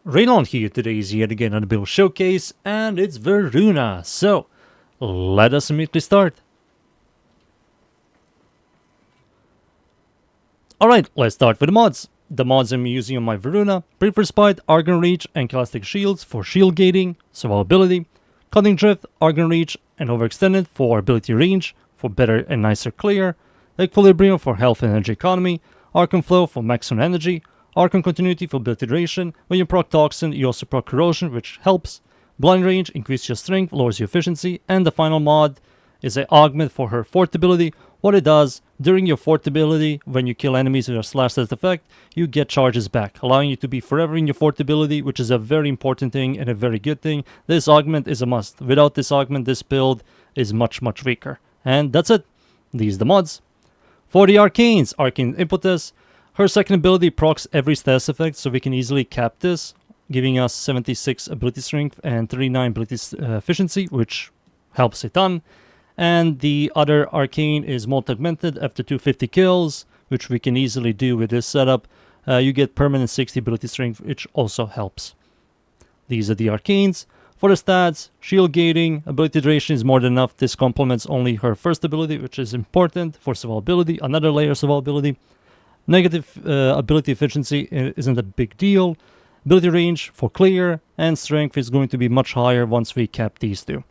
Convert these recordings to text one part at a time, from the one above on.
Rainollon here. Today is yet again on the build showcase, and it's Voruna. So, let us immediately start. Alright, let's start with the mods. The mods I'm using on my Voruna: Preferred Spite, Arcane Reach, and Elastic Shields for shield gating, survivability, Cutting Drift, Arcane Reach, and Overextended for ability range, for better and nicer clear, Equilibrium for health and energy economy, Arcane Flow for maximum energy, Arcane Continuity for ability duration. When you proc Toxin, you also proc Corrosion, which helps. Blind Range increases your strength, lowers your efficiency, and the final mod is an augment for her fort ability. What it does, during your fort ability, when you kill enemies with a slash test effect, you get charges back, allowing you to be forever in your fort ability, which is a very important thing and a very good thing. This augment is a must. Without this augment, this build is much weaker. And that's it. These are the mods. For the Arcanes, Arcane Impetus. Her second ability procs every status effect, so we can easily cap this, giving us 76 ability strength and 39 ability efficiency, which helps a ton. And the other Arcane is multi-augmented after 250 kills, which we can easily do with this setup. You get permanent 60 ability strength, which also helps. These are the Arcanes. For the stats, shield gating, ability duration is more than enough. This complements only her first ability, which is important for survivability, another layer of survivability. Negative ability efficiency isn't a big deal. Ability range for clear, and strength is going to be much higher once we cap these two.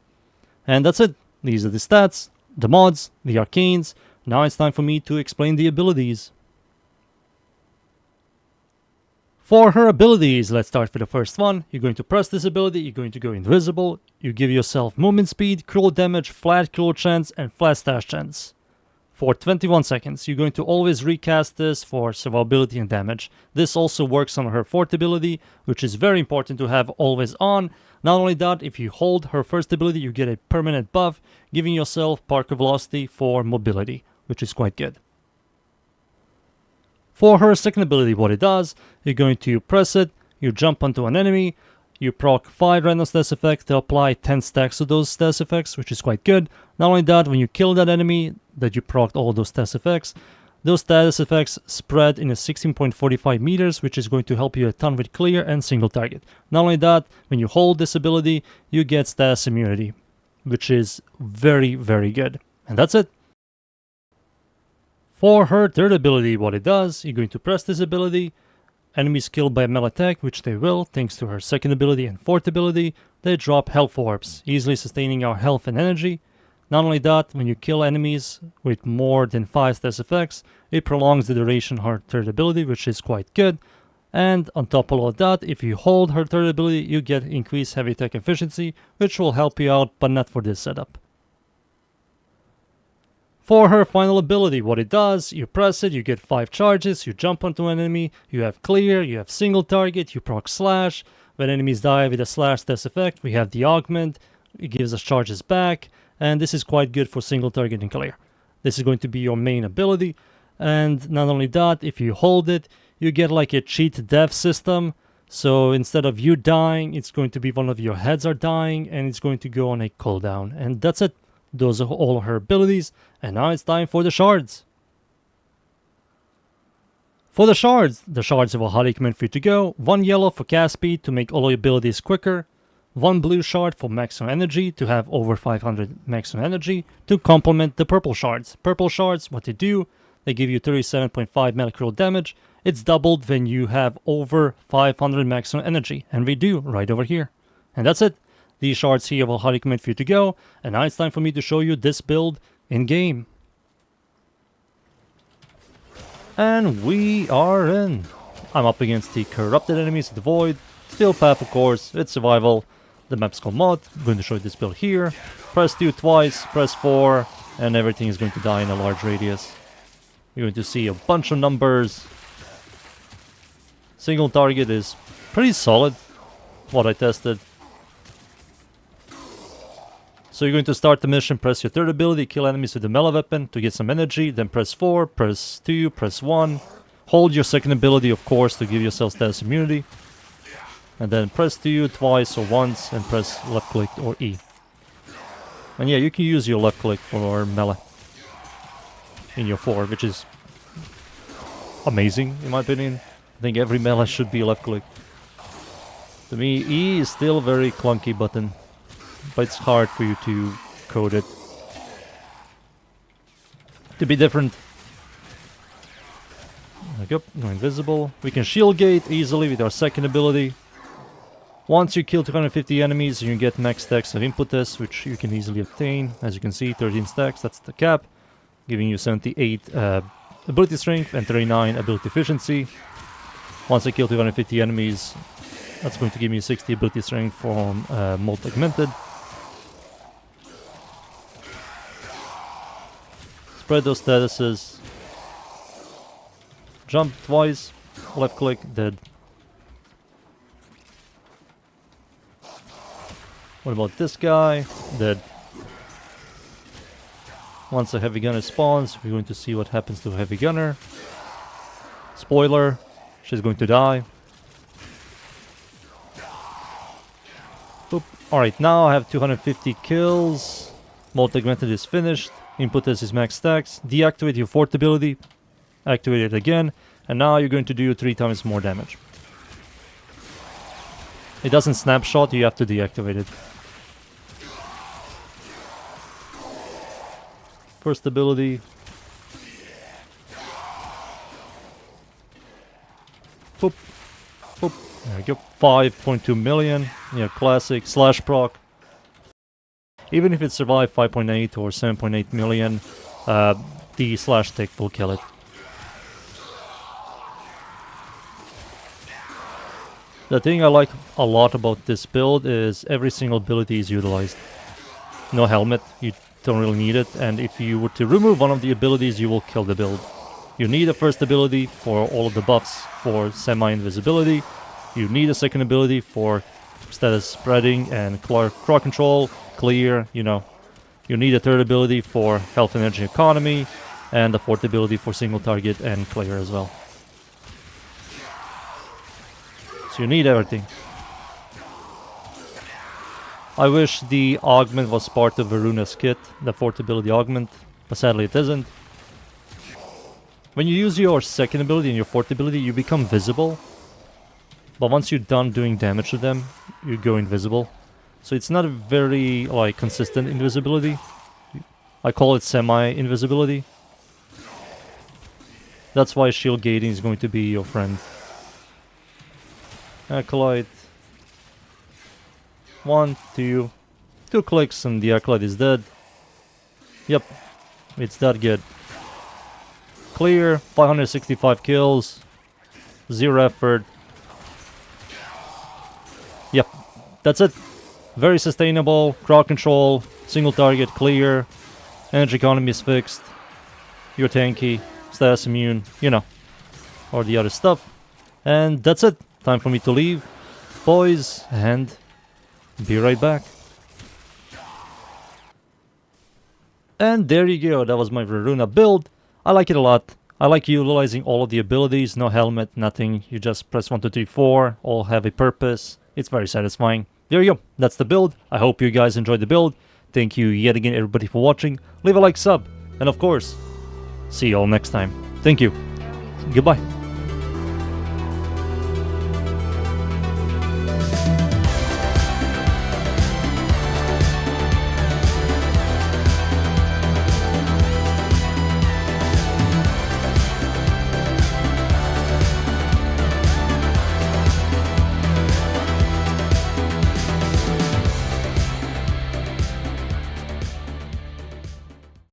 And that's it. These are the stats, the mods, the Arcanes. Now it's time for me to explain the abilities. For her abilities, let's start with the first one. You're going to press this ability, you're going to go invisible. You give yourself movement speed, cruel damage, flat cruel chance, and flat stash chance. For 21 seconds, you're going to always recast this for survivability and damage. This also works on her fort ability, which is very important to have always on. Not only that, if you hold her first ability, you get a permanent buff, giving yourself Parker Velocity for mobility, which is quite good. For her second ability, what it does, you're going to press it, you jump onto an enemy, you proc 5 random status effects to apply 10 stacks of those status effects, which is quite good. Not only that, when you kill that enemy that you procced all those status effects spread in a 16.45 meters, which is going to help you a ton with clear and single target. Not only that, when you hold this ability, you get status immunity, which is very good. And that's it. For her third ability, what it does, you're going to press this ability. Enemies killed by a melee attack, which they will, thanks to her second ability and fourth ability, they drop health orbs, easily sustaining our health and energy. Not only that, when you kill enemies with more than 5 status effects, it prolongs the duration of her third ability, which is quite good. And on top of all of that, if you hold her third ability, you get increased heavy attack efficiency, which will help you out, but not for this setup. For her final ability, what it does, you press it, you get 5 charges, you jump onto an enemy, you have clear, you have single target, you proc slash. When enemies die with a slash status effect, we have the augment, it gives us charges back, and this is quite good for single target and clear. This is going to be your main ability, and not only that, if you hold it, you get like a cheat death system. So instead of you dying, it's going to be one of your heads are dying, and it's going to go on a cooldown, and that's it. Those are all her abilities, and now it's time for the Shards. For the Shards have a hottie command for you to go. 1 yellow for cast speed to make all your abilities quicker. 1 blue shard for maximum energy to have over 500 maximum energy to complement the purple shards. Purple shards, what they do, they give you 37.5 molecular damage. It's doubled when you have over 500 maximum energy, and we do right over here. And that's it. These shards here will hottie command for you to go, and now it's time for me to show you this build in game. And we are in. I'm up against the corrupted enemies of the void. Still path, of course, it's survival. The map's called mod. I'm going to show you this build here. Press 2 twice, press 4, and everything is going to die in a large radius. You're going to see a bunch of numbers. Single target is pretty solid, what I tested. So you're going to start the mission, press your third ability, kill enemies with the melee weapon to get some energy, then press 4, press 2, press 1. Hold your second ability, of course, to give yourself status immunity. And then press 2 twice or once, and press left click or E. And yeah, you can use your left click for melee in your 4, which is amazing in my opinion. I think every melee should be left click. To me, E is still a very clunky button, but it's hard for you to code it to be different. Like, yep, go invisible. We can shield gate easily with our second ability. Once you kill 250 enemies, you get max stacks of impetus, which you can easily obtain. As you can see, 13 stacks, that's the cap, giving you 78 ability strength and 39 ability efficiency. Once I kill 250 enemies, that's going to give me 60 ability strength from Multi-Augmented. Spread those statuses. Jump twice, left click, dead. What about this guy? Dead. Once a heavy gunner spawns, we're going to see what happens to a heavy gunner. Spoiler, she's going to die. Boop. Alright, now I have 250 kills. Multi-Augmented is finished. Impetus is max stacks. Deactivate your fourth ability. Activate it again. And now you're going to do 3 times more damage. It doesn't snapshot, you have to deactivate it. First ability. Boop. Boop. There we go. 5.2 million. Yeah, classic. Slash proc. Even if it survived 5.8 or 7.8 million, the slash tick will kill it. The thing I like a lot about this build is every single ability is utilized. No helmet, you don't really need it, and if you were to remove one of the abilities, you will kill the build. You need a first ability for all of the buffs for semi-invisibility. You need a second ability for status spreading and crowd control, clear, you know. You need a third ability for health and energy economy, and a fourth ability for single target and clear as well. So you need everything. I wish the augment was part of Voruna's kit, the fourth ability augment, but sadly it isn't. When you use your second ability and your fourth ability, you become visible. But once you're done doing damage to them, you go invisible. So it's not a very consistent invisibility. I call it semi-invisibility. That's why shield gating is going to be your friend. Acolyte. 1, 2 clicks and the Acolyte is dead. Yep, it's that good. Clear, 565 kills, 0 effort. Yep, that's it. Very sustainable, crowd control, single target, clear, energy economy is fixed, you're tanky, status immune, you know, or the other stuff. And that's it. Time for me to leave, boys, and be right back. And there you go, that was my Voruna build. I like it a lot. I like utilizing all of the abilities, no helmet, nothing. You just press 1, 2, 3, 4, all have a purpose. It's very satisfying. There you go, that's the build. I hope you guys enjoyed the build. Thank you yet again everybody for watching. Leave a like, sub, and of course, see you all next time. Thank you. Goodbye.